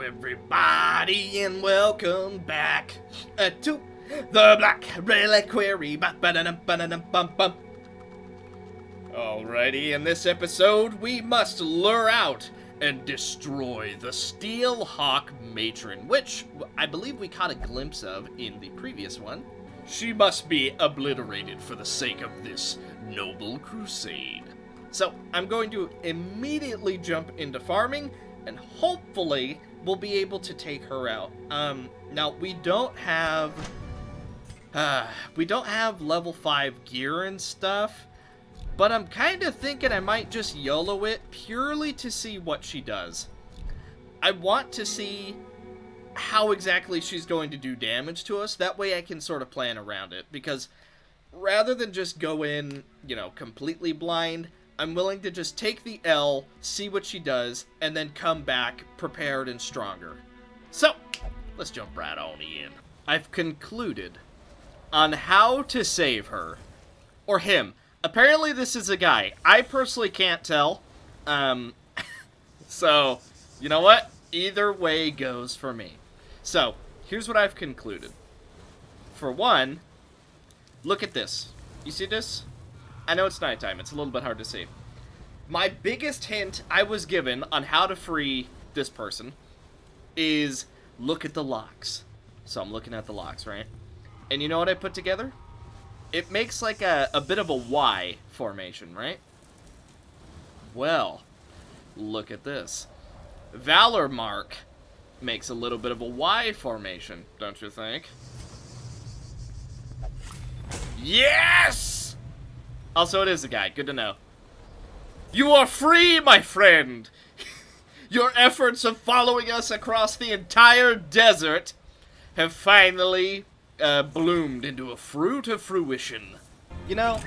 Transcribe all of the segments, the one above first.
everybody, and welcome back to the Black Reliquary. Alrighty, in this episode, we must lure out and destroy the Steel Hawk Matron, which I believe we caught a glimpse of in the previous one. She must be obliterated for the sake of this noble crusade. So, I'm going to immediately jump into farming, and hopefully we'll be able to take her out. Now we don't have level 5 gear and stuff, but I'm kind of thinking I might just YOLO it purely to see what she does. I want to see how exactly she's going to do damage to us. That way I can sort of plan around it, because rather than just go in, completely blind, I'm willing to just take the L, see what she does, and then come back prepared and stronger. So, let's jump right on in. I've concluded on how to save her. Or him. Apparently this is a guy. I personally can't tell. So, you know what? Either way goes for me. So, here's what I've concluded. For one, look at this. You see this? I know it's nighttime. It's a little bit hard to see. My biggest hint I was given on how to free this person is look at the locks. So I'm looking at the locks, right? And you know what I put together? It makes like a bit of a Y formation, right? Well, look at this. Valor Mark makes a little bit of a Y formation, don't you think? Yes! Also, it is a guy. Good to know. You are free, my friend! Your efforts of following us across the entire desert have finally bloomed into a fruit of fruition. You know,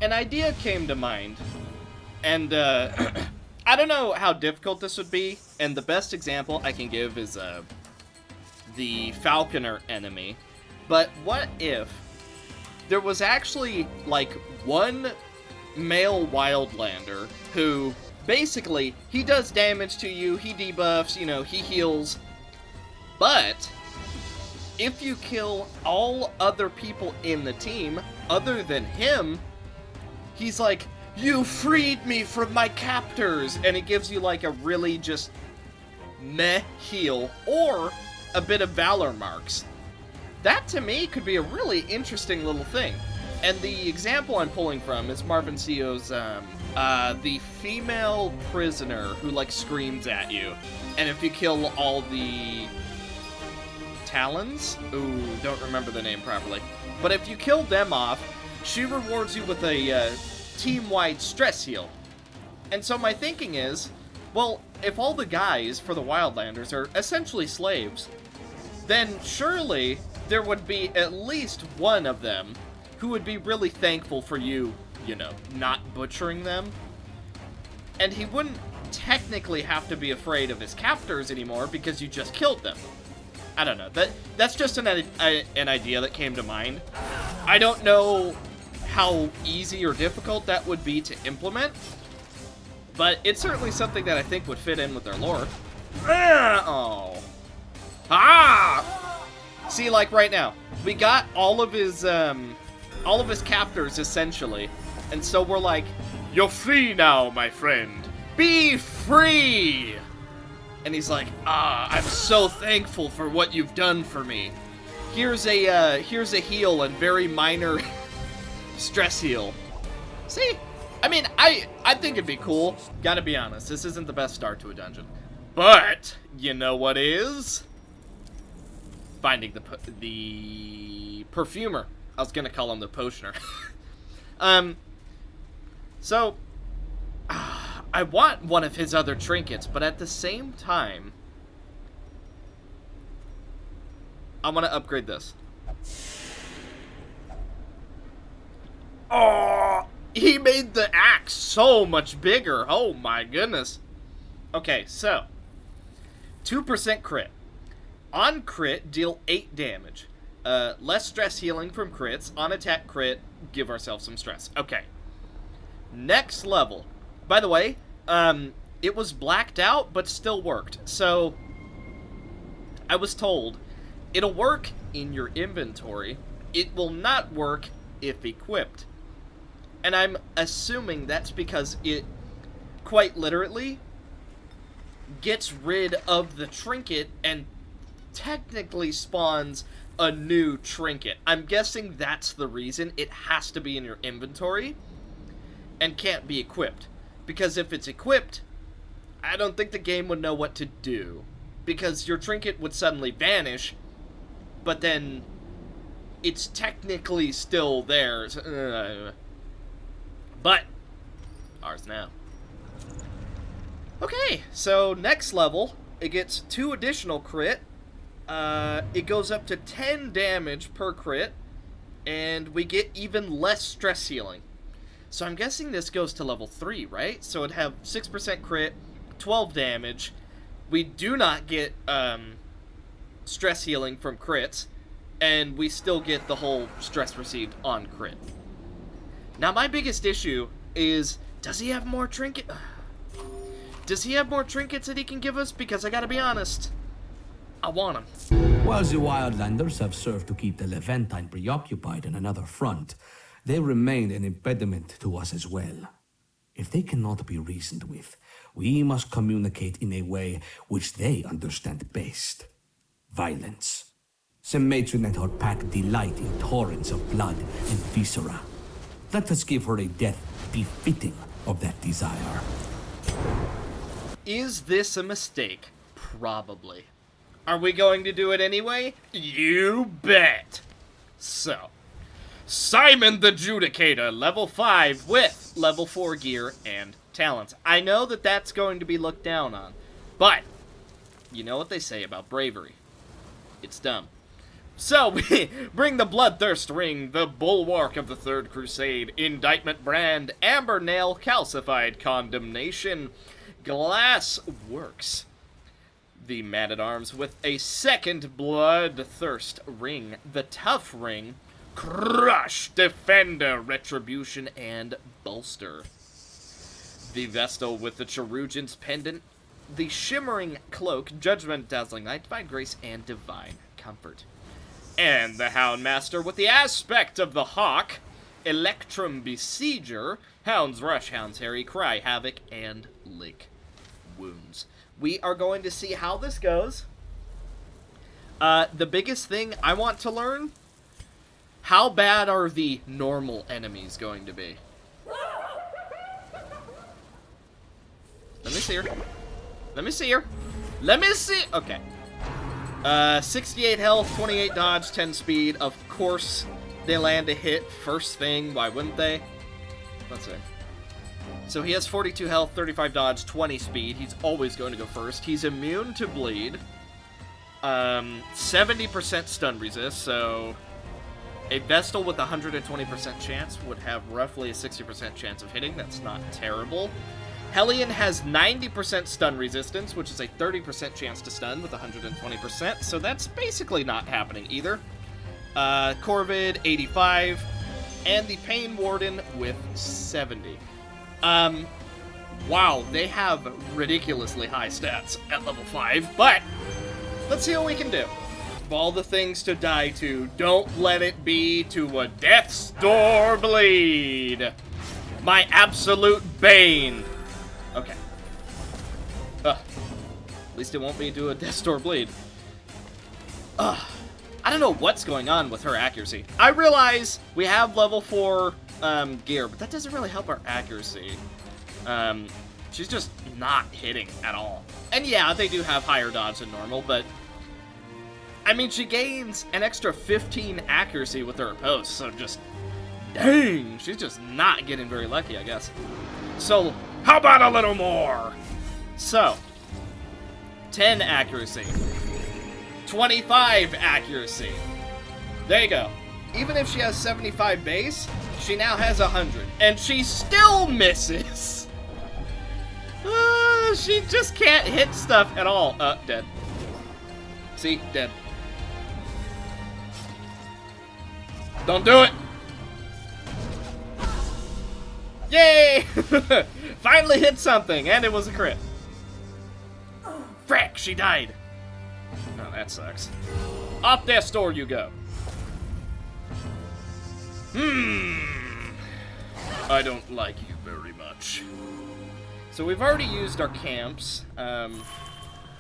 an idea came to mind, and I don't know how difficult this would be, and the best example I can give is the Falconer enemy. But what if there was actually, like, one male Wildlander who, basically, he does damage to you, he debuffs, he heals, but if you kill all other people in the team, other than him, he's like, you freed me from my captors, and it gives you, like, a really just meh heal, or a bit of Valor Marks. That, to me, could be a really interesting little thing. And the example I'm pulling from is Marvin Sio's, the female prisoner who, like, screams at you. And if you kill all the Talons? Ooh, don't remember the name properly. But if you kill them off, she rewards you with a team-wide stress heal. And so my thinking is, well, if all the guys for the Wildlanders are essentially slaves, then surely there would be at least one of them who would be really thankful for you, not butchering them. And he wouldn't technically have to be afraid of his captors anymore because you just killed them. I don't know. That's just an idea that came to mind. I don't know how easy or difficult that would be to implement, but it's certainly something that I think would fit in with their lore. Oh. Ah! See, like right now, we got all of his captors essentially, and so we're like, "You're free now, my friend. Be free!" And he's like, I'm so thankful for what you've done for me. Here's a heal and very minor stress heal. See, I mean, I think it'd be cool. Gotta be honest, this isn't the best start to a dungeon, but you know what is? Finding the perfumer. I was gonna call him the potioner. So I want one of his other trinkets, but at the same time, I want to upgrade this. Oh, he made the axe so much bigger. Oh my goodness. Okay, so 2% crit. On crit, deal 8 damage. Less stress healing from crits. On attack crit, give ourselves some stress. Okay. Next level. By the way, it was blacked out, but still worked. So, I was told, it'll work in your inventory. It will not work if equipped. And I'm assuming that's because it, quite literally, gets rid of the trinket and technically spawns a new trinket. I'm guessing that's the reason it has to be in your inventory and can't be equipped. Because if it's equipped, I don't think the game would know what to do. Because your trinket would suddenly vanish, but then it's technically still theirs. But ours now. Okay, so next level, it gets 2 additional crit. It goes up to 10 damage per crit, and we get even less stress healing. So I'm guessing this goes to level 3, right? So it'd have 6% crit, 12 damage. We do not get stress healing from crits, and we still get the whole stress received on crit. Now my biggest issue is, does he have more trinkets that he can give us? Because I gotta be honest, I want them. While the Wildlanders have served to keep the Levantine preoccupied on another front, they remain an impediment to us as well. If they cannot be reasoned with, we must communicate in a way which they understand best. Violence. The matron and her pack delight in torrents of blood and viscera. Let us give her a death befitting of that desire. Is this a mistake? Probably. Are we going to do it anyway? You bet! So, Simon the Judicator, level 5 with level 4 gear and talents. I know that that's going to be looked down on, but you know what they say about bravery. It's dumb. So, we bring the Bloodthirst Ring, the Bulwark of the Third Crusade, Indictment Brand, Amber Nail, Calcified Condemnation, Glass Works. The Man-at-Arms with a second Bloodthirst Ring, the Tough Ring, Crush, Defender, Retribution, and Bolster. The Vestal with the Cherugian's Pendant, the Shimmering Cloak, Judgment, Dazzling Light, Divine Grace, and Divine Comfort. And the Houndmaster with the Aspect of the Hawk, Electrum Besieger, Hound's Rush, Hound's Harry, Cry Havoc, and Lick Wounds. We are going to see how this goes. The biggest thing I want to learn, how bad are the normal enemies going to be? Let me see her. Let me see her. Let me see. Okay. 68 health, 28 dodge, 10 speed. Of course, they land a hit first thing. Why wouldn't they? Let's see. So he has 42 health, 35 dodge, 20 speed. He's always going to go first. He's immune to bleed. 70% stun resist, so a Vestal with 120% chance would have roughly a 60% chance of hitting. That's not terrible. Hellion has 90% stun resistance, which is a 30% chance to stun with 120%, so that's basically not happening either. Corvid, 85, and the Pain Warden with 70. Wow, they have ridiculously high stats at level 5, but let's see what we can do. Of all the things to die to, don't let it be to a Death's Door Bleed. My absolute bane. Okay. At least it won't be to a Death's Door Bleed. I don't know what's going on with her accuracy. I realize we have level 4 gear, but that doesn't really help our accuracy. She's just not hitting at all. And yeah, they do have higher dodge than normal, but I mean, she gains an extra 15 accuracy with her post, so just dang, she's just not getting very lucky, I guess. So, how about a little more? So, 10 accuracy, 25 accuracy. There you go. Even if she has 75 base, she now has 100, and she still misses. She just can't hit stuff at all. Dead. See? Dead. Don't do it! Yay! Finally hit something, and it was a crit. she died. Oh, that sucks. Off death's door you go. I don't like you very much. So we've already used our camps,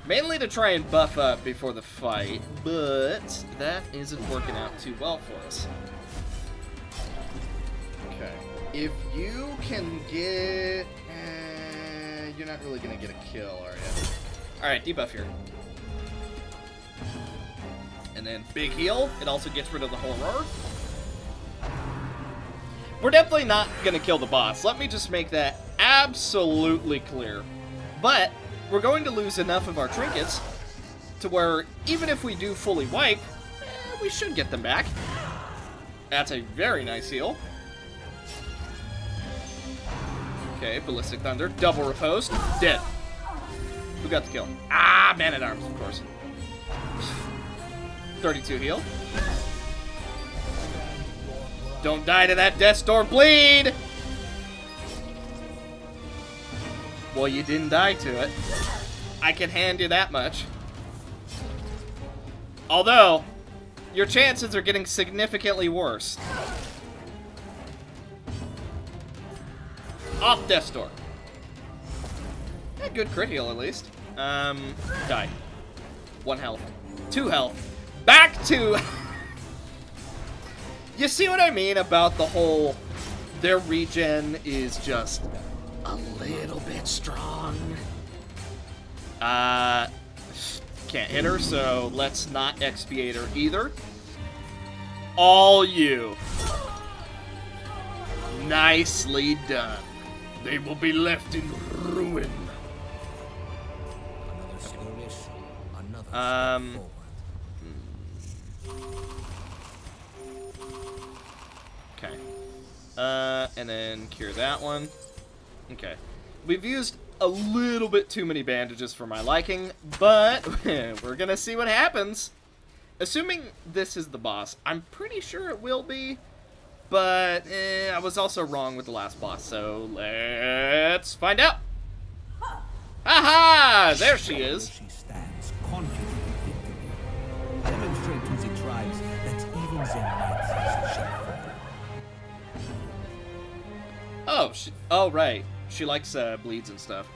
mainly to try and buff up before the fight, but that isn't working out too well for us. Okay. If you can get... you're not really going to get a kill, are you? Alright, debuff here. And then big heal. It also gets rid of the horror. We're definitely not going to kill the boss. Let me just make that absolutely clear. But we're going to lose enough of our trinkets to where even if we do fully wipe, we should get them back. That's a very nice heal. Okay, Ballistic Thunder, double riposte, dead. Who got the kill? Ah, Man-at-Arms, of course. 32 heal. Don't die to that Death's Door bleed! Well, you didn't die to it. I can hand you that much. Although, your chances are getting significantly worse. Off Death's Door. Good crit heal, at least. Die. 1 health. 2 health. Back to... You see what I mean about the whole... Their regen is just a little bit strong. Can't hit her, so let's not expiate her either. All you. Nicely done. They will be left in ruin. Okay. And then cure that one. Okay. We've used a little bit too many bandages for my liking, but we're gonna see what happens. Assuming this is the boss, I'm pretty sure it will be, but I was also wrong with the last boss, so let's find out. Aha! There she is. She stands confident in victory. Demonstrate to the tribes that even their knights shall fall. Oh, oh right. She likes bleeds and stuff.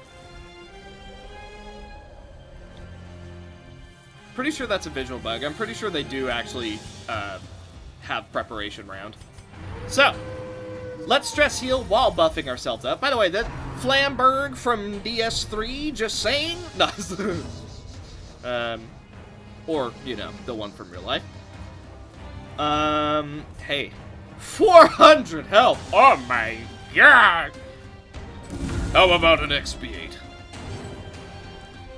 Pretty sure that's a visual bug. I'm pretty sure they do actually have preparation round. So, let's stress heal while buffing ourselves up. By the way, that Flamberg from DS3, just saying. No. Or, you know, the one from real life. Hey. 400 health! Oh my god! How about an expiate?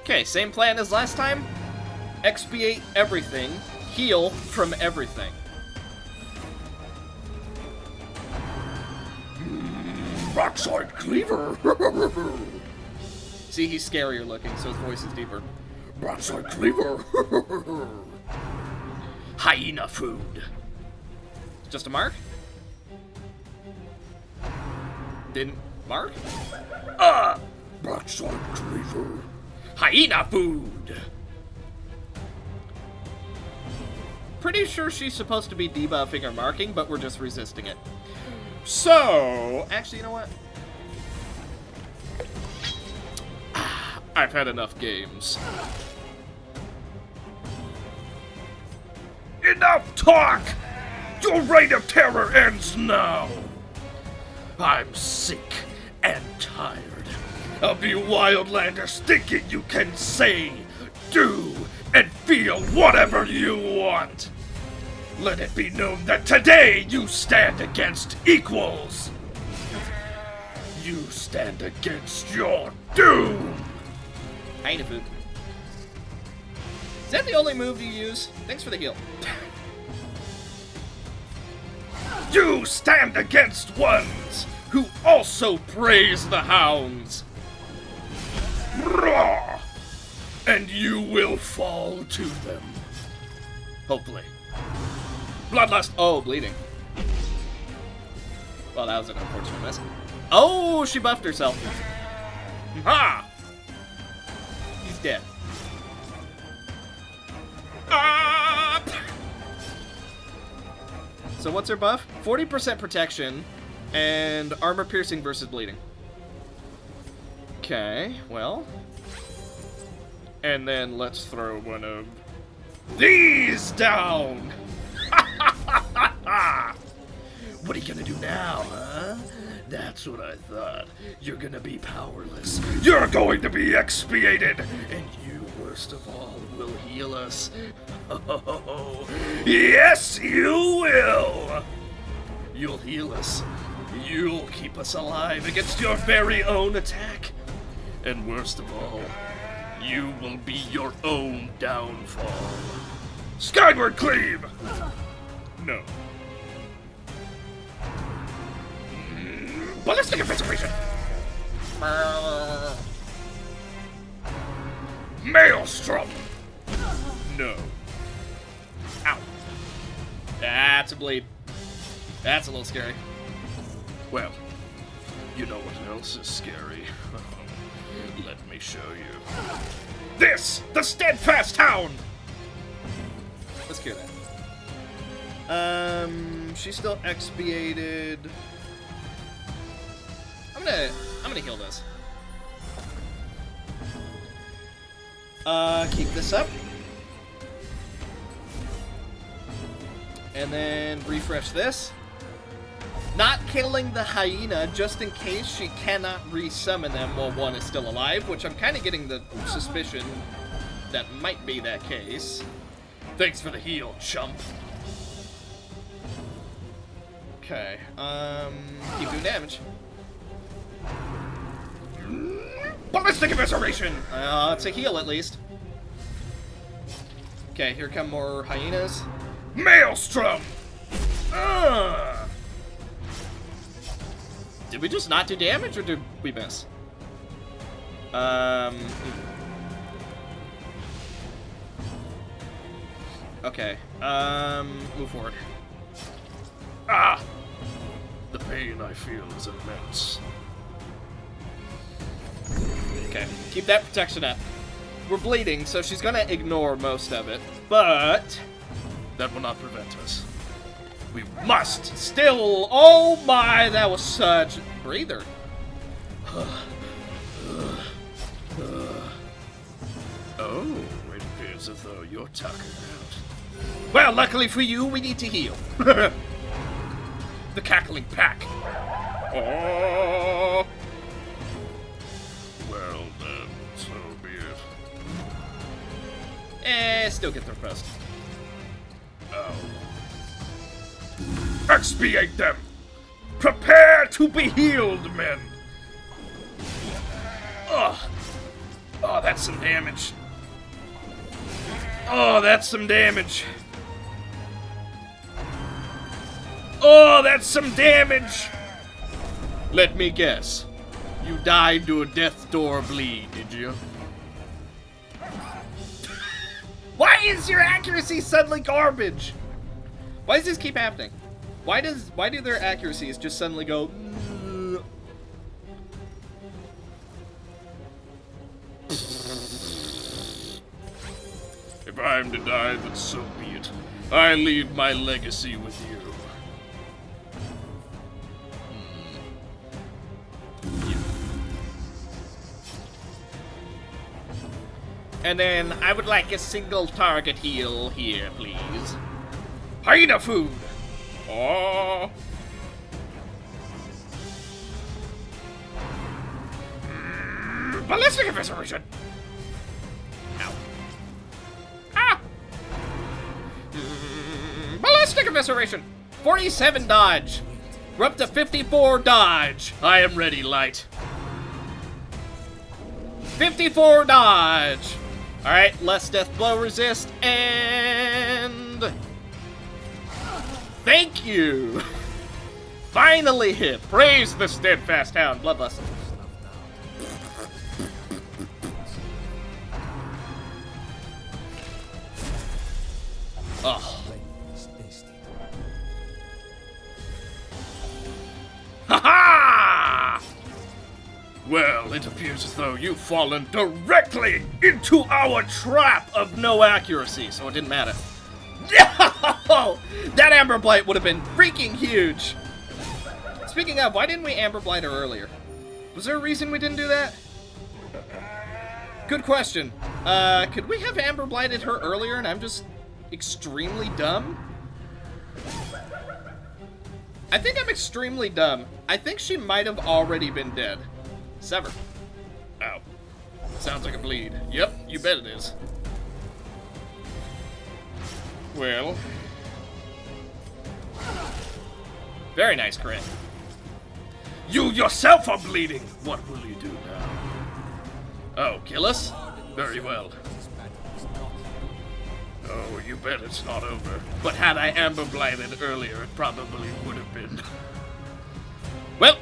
Okay, same plan as last time. Expiate everything. Heal from everything. Rockside Cleaver! See, he's scarier looking, so his voice is deeper. Rockside Cleaver! Hyena food. Just a mark? Didn't mark? Rockside Cleaver. Hyena food! Pretty sure she's supposed to be debuffing or marking, but we're just resisting it. So, actually, you know what? I've had enough games. Enough talk! Your reign of terror ends now! I'm sick and tired of you wildlanders thinking you can say, do, and feel whatever you want! Let it be known that today you stand against equals! You stand against your doom! Hyena food. Is that the only move you use? Thanks for the heal. You stand against ones who also praise the hounds. Raw! And you will fall to them. Hopefully. Bloodlust. Oh, bleeding. Well, that was an unfortunate miss. Oh, she buffed herself. Ha! He's dead. Up! So what's her buff? 40% protection and armor piercing versus bleeding. Okay, well. And then let's throw one of these down. What are you gonna do now, huh? That's what I thought. You're gonna be powerless. You're going to be expiated. And you, worst of all, will heal us. Oh, yes, you will. You'll heal us. You'll keep us alive against your very own attack. And worst of all, you will be your own downfall. Skyward cleave! No. Ballistic evisceration! Maelstrom! No. Ow. That's a bleed. That's a little scary. Well, you know what else is scary? Let me show you. This! The Steadfast Hound! Let's cure that. She's still expiated. I'm gonna heal this. Keep this up. And then refresh this. Not killing the hyena just in case she cannot resummon them while one is still alive, which I'm kind of getting the suspicion that might be that case. Thanks for the heal, chump. Okay, keep doing damage. Ballistic evisceration! It's a heal at least. Okay, here come more hyenas. Maelstrom! Did we just not do damage, or did we miss? Okay, move forward. Ah! The pain I feel is immense. Okay, keep that protection up. We're bleeding, so she's gonna ignore most of it, but that will not prevent us. We must still. Oh my, that was such breather. Oh, it appears as though you're tuckered out. Well, luckily for you, we need to heal. The cackling pack. Oh. Well then, so be it. Still get their post. Oh. Expiate them! Prepare to be healed, men! Ugh. Oh, that's some damage. Oh, that's some damage. Oh, that's some damage! Let me guess. You died to a death door bleed, did you? Why is your accuracy suddenly garbage? Why does this keep happening? Why do their accuracies just suddenly go? If I'm to die, then so be it. I leave my legacy with you. And then I would like a single target heal here, please. Hyena food! Oh. Ballistic evisceration! Ow. Ah! Ballistic evisceration! 47 dodge! We're up to 54 dodge! I am ready, Light. 54 dodge! Alright, less death blow resist, and... Thank you! Finally hit! Praise the Steadfast Hound, Bloodlust. Oh. Ha ha! Well Well, it appears as though you've fallen directly into our trap of no accuracy, so it didn't matter. That Amber Blight would have been freaking huge. Speaking of, why didn't we Amber Blight her earlier? Was there a reason we didn't do that? Good question. Could we have Amber Blighted her earlier and I'm just extremely dumb? I think I'm extremely dumb. I think she might have already been dead. Sever. Ow. Sounds like a bleed. Yep, you bet it is. Well. Very nice crit. You yourself are bleeding! What will you do now? Oh, kill us? Very well. Oh, you bet it's not over. But had I Amber Blighted earlier, it probably would have been. Well,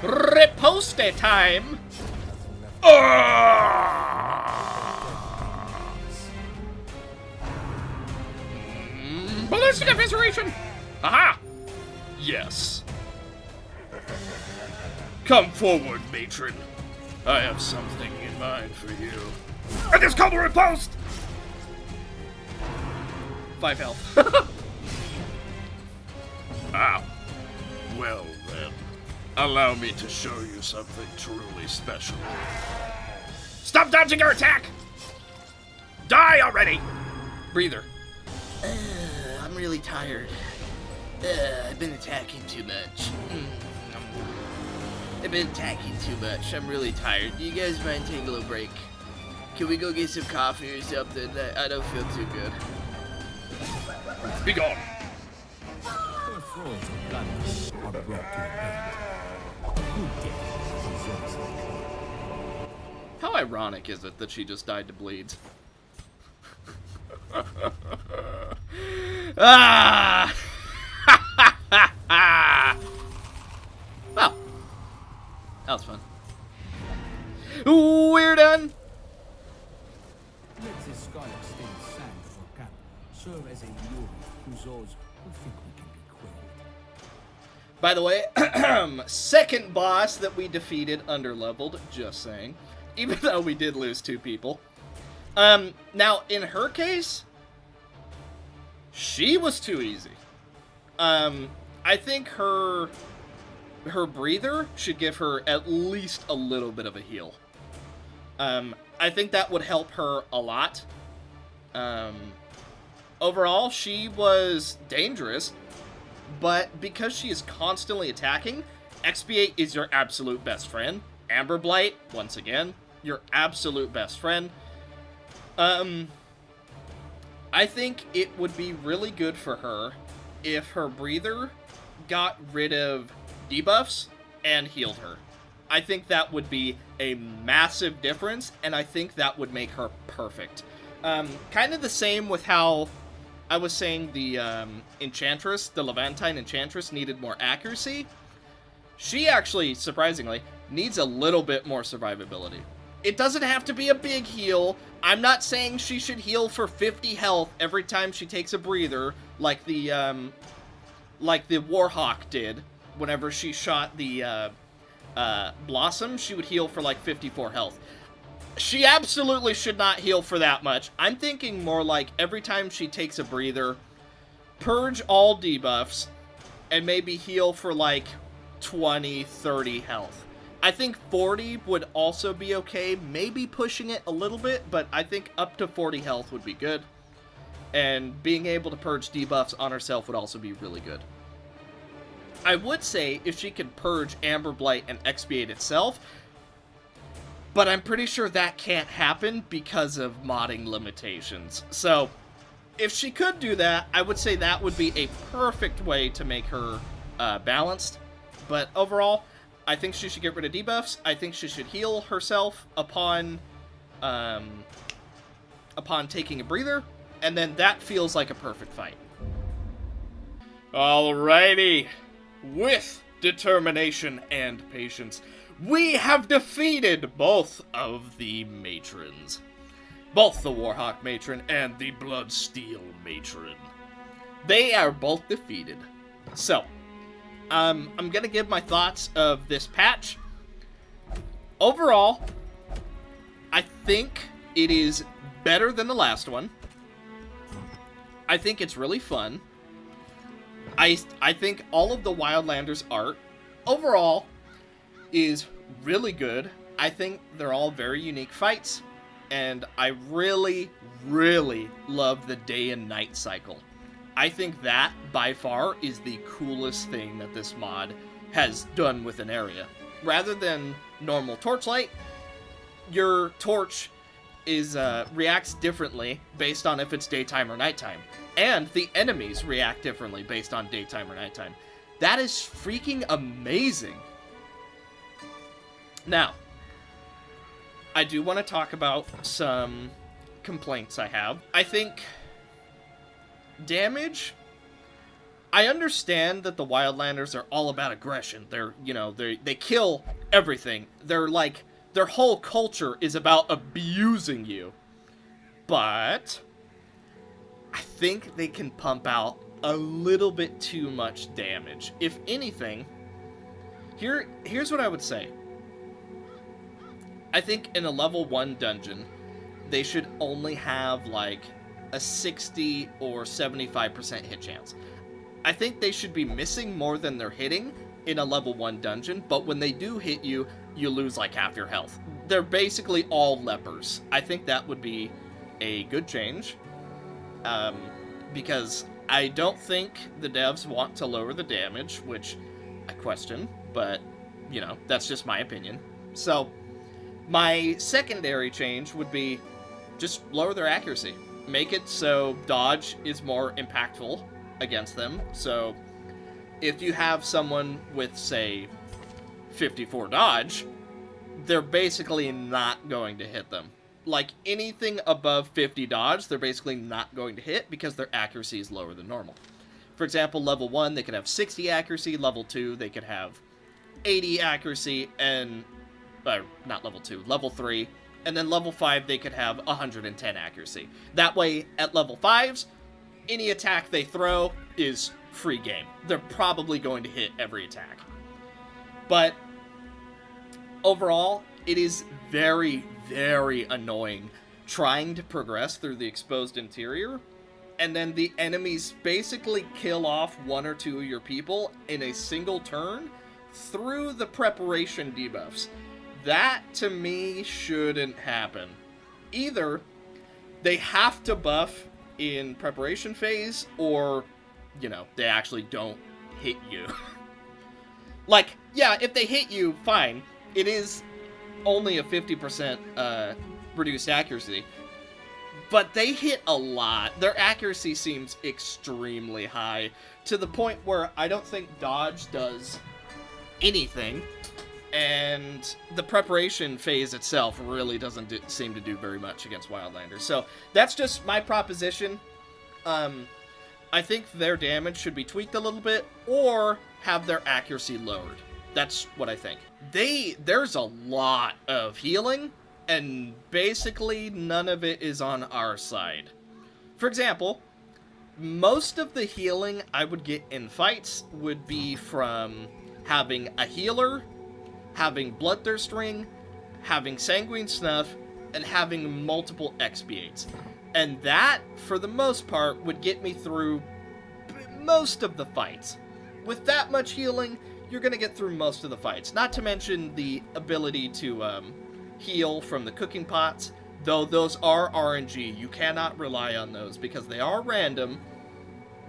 riposte time! Ballistic evisceration! Aha! Yes. Come forward, matron. I have something in mind for you. And it's called a riposte! 5 health. Ah. Well then. Allow me to show you something truly special. Stop dodging her attack! Die already! Breather. I'm really tired. I've been attacking too much. I've been attacking too much. I'm really tired. Do you guys mind taking a little break? Can we go get some coffee or something? I don't feel too good. Be gone. Her throes of bloodlust are brought to an end. Good death deserves it. How ironic is it that she just died to bleeds? Ah! Well, that was fun. We're done. Let this scarlet stained sand for camp serve as a lure to those who think we can be quelled. By the way, second boss that we defeated underleveled, just saying. Even though we did lose 2 people. Now, in her case, she was too easy. I think her breather should give her at least a little bit of a heal. I think that would help her a lot. Overall, she was dangerous, but because she is constantly attacking, Expiate is your absolute best friend. Amber Blight, once again, your absolute best friend. I think it would be really good for her if her breather got rid of debuffs and healed her. I think that would be a massive difference, and I think that would make her perfect. Kind of the same with how I was saying the Enchantress, the Levantine Enchantress, needed more accuracy. She actually, surprisingly, needs a little bit more survivability. It doesn't have to be a big heal. I'm not saying she should heal for 50 health every time she takes a breather, like the Warhawk did. Whenever she shot the Blossom, she would heal for like 54 health. She absolutely should not heal for that much. I'm thinking more like every time she takes a breather, purge all debuffs, and maybe heal for like 20, 30 health. I think 40 would also be okay, maybe pushing it a little bit, but I think up to 40 health would be good. And being able to purge debuffs on herself would also be really good. I would say if she could purge Amber Blight and Expiate itself, but I'm pretty sure that can't happen because of modding limitations. So, if she could do that, I would say that would be a perfect way to make her balanced. But overall, I think she should get rid of debuffs. I think she should heal herself upon taking a breather, and then that feels like a perfect fight. Alrighty. With determination and patience, we have defeated both of the matrons. Both the Warhawk matron and the Bloodsteel matron. They are both defeated. So, I'm gonna give my thoughts of this patch. Overall, I think it is better than the last one. I think it's really fun. I think all of the Wildlanders art overall is really good. I think they're all very unique fights, and I really, really love the day and night cycle. I think that, by far, is the coolest thing that this mod has done with an area. Rather than normal torchlight, your torch reacts differently based on if it's daytime or nighttime. And the enemies react differently based on daytime or nighttime. That is freaking amazing. Now, I do want to talk about some complaints I have. I think damage, I understand that the Wildlanders are all about aggression. They kill everything. Their whole culture is about abusing you. But I think they can pump out a little bit too much damage. If anything, here's what I would say. I think in a level 1 dungeon, they should only have like a 60 or 75% hit chance. I think they should be missing more than they're hitting in a level 1 dungeon, but when they do hit you, you lose like half your health. They're basically all lepers. I think that would be a good change, because I don't think the devs want to lower the damage, which I question, but, that's just my opinion. So, my secondary change would be just lower their accuracy. Make it so dodge is more impactful against them. So if you have someone with, say, 54 dodge, they're basically not going to hit them. Like, anything above 50 dodge, they're basically not going to hit because their accuracy is lower than normal. For example, level 1, they could have 60 accuracy. Level 2, they could have 80 accuracy, and not level 2, level 3, and then level 5 they could have 110 accuracy. That way, at level 5s, any attack they throw is free game. They're probably going to hit every attack. But overall, it is very, very annoying trying to progress through the exposed interior, and then the enemies basically kill off 1 or 2 of your people in a single turn through the preparation debuffs. That, to me, shouldn't happen. Either they have to buff in preparation phase, or, they actually don't hit you. Like, yeah, if they hit you, fine. It is only a 50% reduced accuracy. But they hit a lot. Their accuracy seems extremely high, to the point where I don't think dodge does anything. And the preparation phase itself really doesn't seem to do very much against Wildlanders. So that's just my proposition. I think their damage should be tweaked a little bit, or have their accuracy lowered. That's what I think. There's a lot of healing, and basically none of it is on our side. For example, most of the healing I would get in fights would be from having a healer, having Bloodthirst Ring, having Sanguine Snuff, and having multiple expiates. And that, for the most part, would get me through most of the fights. With that much healing, you're going to get through most of the fights. Not to mention the ability to heal from the cooking pots, though those are RNG. You cannot rely on those because they are random.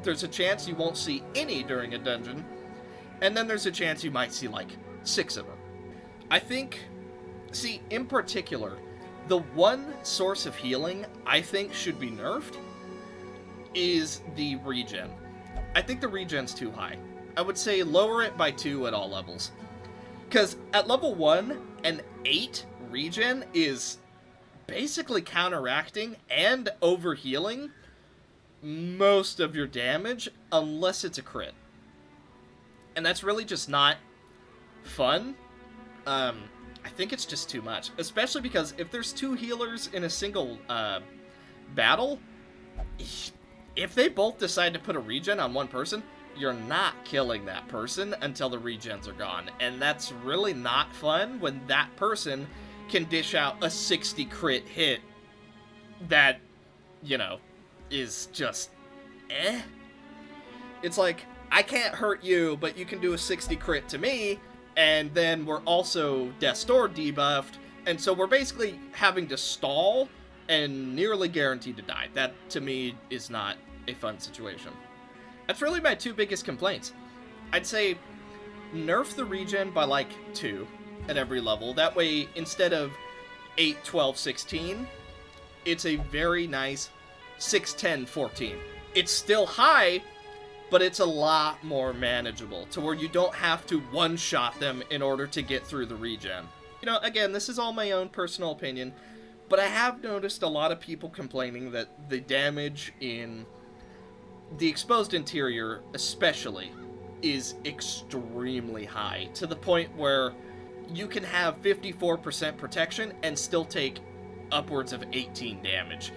There's a chance you won't see any during a dungeon, and then there's a chance you might see like 6 of them. I think, in particular, the one source of healing I think should be nerfed is the regen. I think the regen's too high. I would say lower it by 2 at all levels. Because at level 1, an 8 regen is basically counteracting and overhealing most of your damage, unless it's a crit. And that's really just not fun. I think it's just too much, especially because if there's 2 healers in a single battle, if they both decide to put a regen on one person, you're not killing that person until the regens are gone. And that's really not fun when that person can dish out a 60 crit hit that, you know, is just eh. It's like, I can't hurt you, but you can do a 60 crit to me, and then we're also Death's Door debuffed, and so we're basically having to stall and nearly guaranteed to die. That, to me, is not a fun situation. That's really my two biggest complaints. I'd say nerf the regen by like 2 at every level. That way, instead of 8, 12, 16, it's a very nice 6, 10, 14. It's still high, but it's a lot more manageable to where you don't have to one-shot them in order to get through the regen. You know, again, this is all my own personal opinion, but I have noticed a lot of people complaining that the damage in the exposed interior, especially, is extremely high, to the point where you can have 54% protection and still take upwards of 18 damage.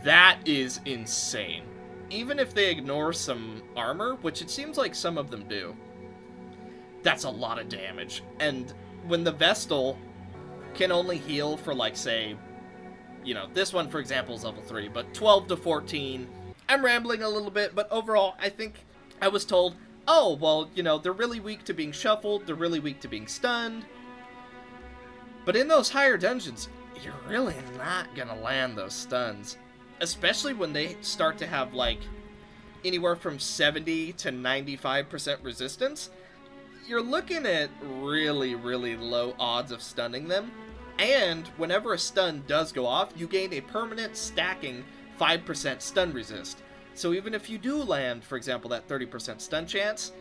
That is insane. Even if they ignore some armor, which it seems like some of them do, that's a lot of damage. And when the Vestal can only heal for, like, say, you know, this one, for example, is level 3, but 12 to 14, I'm rambling a little bit, but overall, I think I was told, oh, well, you know, they're really weak to being shuffled, they're really weak to being stunned. But in those higher dungeons, you're really not gonna land those stuns. Especially when they start to have, like, anywhere from 70 to 95% resistance. You're looking at really, really low odds of stunning them. And whenever a stun does go off, you gain a permanent stacking 5% stun resist. So even if you do land, for example, that 30% stun chance,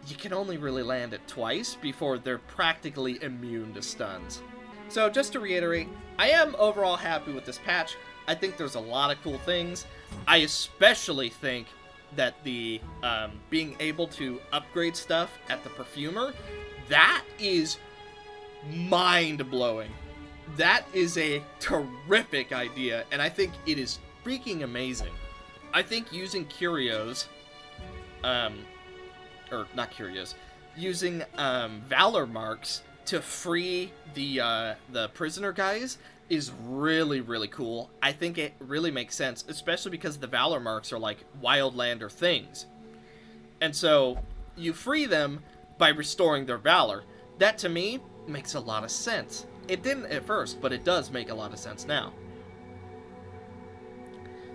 you can only really land it twice before they're practically immune to stuns. So just to reiterate, I am overall happy with this patch. I think there's a lot of cool things. I especially think that the being able to upgrade stuff at the Perfumer, that is mind-blowing. That is a terrific idea, and I think it is freaking amazing. I think using curios, or not curios, using Valor Marks to free the prisoner guys is really, really cool. I think it really makes sense, especially because the Valor Marks are like Wildlander things. And so you free them by restoring their Valor. That, to me, makes a lot of sense. It didn't at first, but it does make a lot of sense now.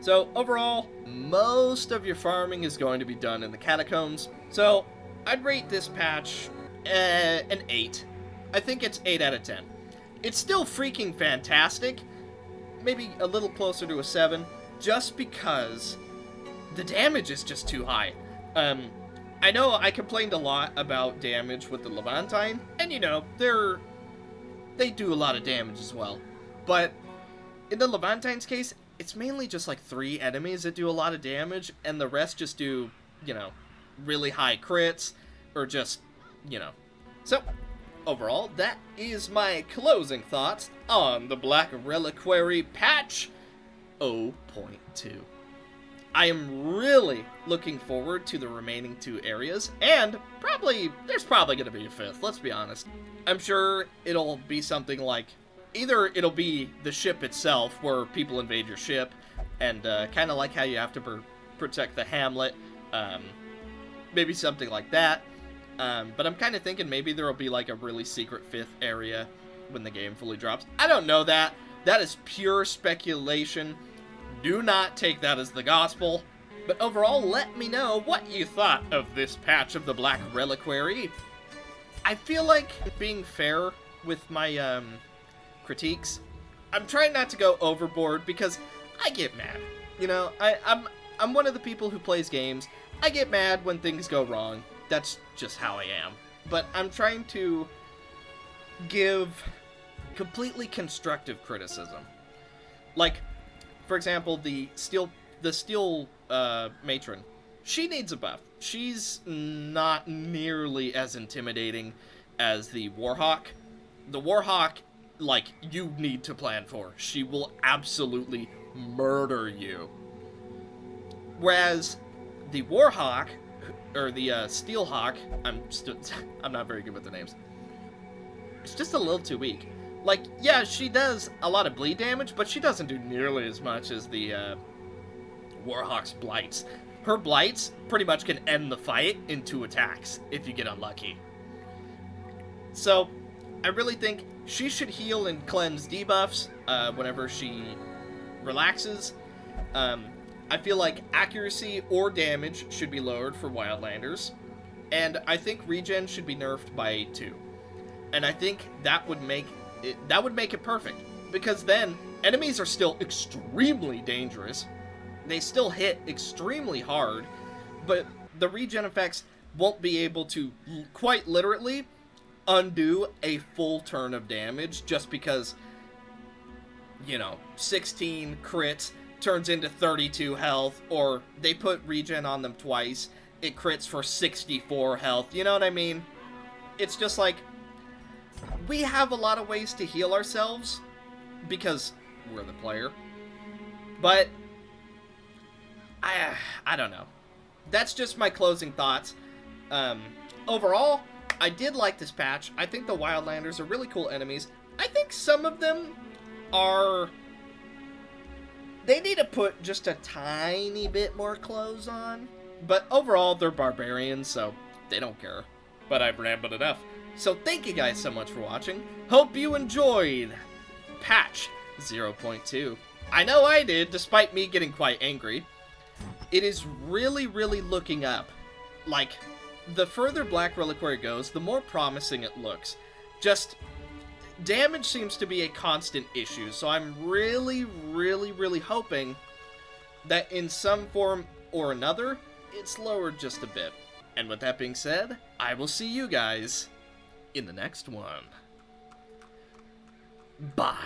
So overall, most of your farming is going to be done in the Catacombs. So I'd rate this patch an 8. I think it's 8 out of 10. It's still freaking fantastic, maybe a little closer to a 7, just because the damage is just too high. I know I complained a lot about damage with the Levantine, and you know, they do a lot of damage as well. But in the Levantine's case, it's mainly just like 3 enemies that do a lot of damage, and the rest just do, you know, really high crits, or just, you know. So overall, that is my closing thoughts on the Black Reliquary patch 0.2. I am really looking forward to the remaining 2 areas, and there's probably going to be a 5th, let's be honest. I'm sure it'll be something like, either it'll be the ship itself, where people invade your ship, and kind of like how you have to protect the hamlet, maybe something like that. But I'm kind of thinking maybe there will be like a really secret 5th area when the game fully drops. I don't know that. That is pure speculation. Do not take that as the gospel. But overall, let me know what you thought of this patch of the Black Reliquary. I feel like being fair with my critiques. I'm trying not to go overboard because I get mad. You know, I'm one of the people who plays games. I get mad when things go wrong. That's just how I am. But I'm trying to give completely constructive criticism. Like, for example, the steel matron. She needs a buff. She's not nearly as intimidating as the Warhawk. The Warhawk, like, you need to plan for. She will absolutely murder you. Whereas the Warhawk, or the Steelhawk, I'm not very good with the names. It's just a little too weak. Like, yeah, she does a lot of bleed damage, but she doesn't do nearly as much as the Warhawk's Blights. Her Blights pretty much can end the fight in 2 attacks if you get unlucky. So, I really think she should heal and cleanse debuffs whenever she relaxes. I feel like accuracy or damage should be lowered for Wildlanders. And I think regen should be nerfed by 2. And I think that would make it perfect. Because then, enemies are still extremely dangerous. They still hit extremely hard. But the regen effects won't be able to quite literally undo a full turn of damage just because, 16 crits turns into 32 health, or they put regen on them twice, it crits for 64 health, you know what I mean? It's just like, we have a lot of ways to heal ourselves, because we're the player, but, I don't know. That's just my closing thoughts. Overall, I did like this patch. I think the Wildlanders are really cool enemies. I think some of them are... They need to put just a tiny bit more clothes on. But overall, they're barbarians, so they don't care. But I've rambled enough. So thank you guys so much for watching. Hope you enjoyed patch 0.2. I know I did, despite me getting quite angry. It is really, really looking up. Like, the further Black Reliquary goes, the more promising it looks. Just... damage seems to be a constant issue, so I'm really, really, really hoping that in some form or another, it's lowered just a bit. And with that being said, I will see you guys in the next one. Bye.